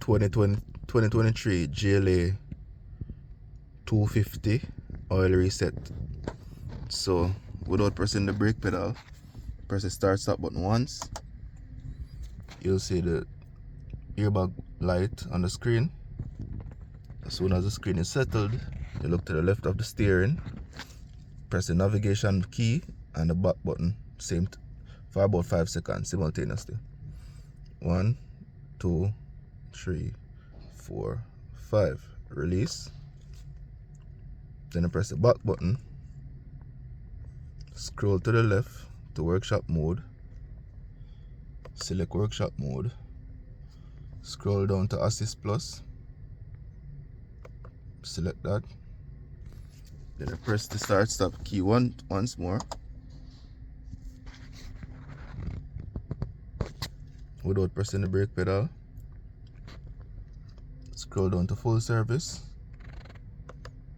2023 GLA 250 oil reset. So without pressing the brake pedal, press the start stop button once, you'll see the airbag light on the screen. As soon as the screen is settled, you look to the left of the steering, press the navigation key and the back button for about 5 seconds simultaneously. 1, 2, 3, 4, 5. Release. Then you press the back button, scroll to the left to workshop mode, select workshop mode, scroll down to assist plus, select that, then I press the start stop key once more without pressing the brake pedal. Scroll down to full service,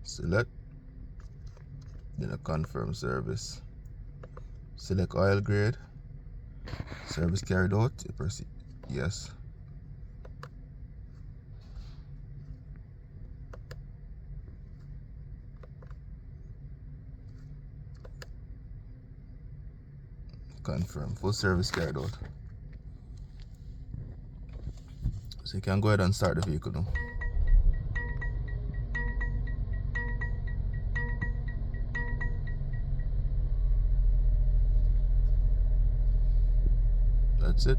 select, then a confirm service, select oil grade, service carried out, you press yes. Confirm, full service carried out. So you can go ahead and start the vehicle now. That's it.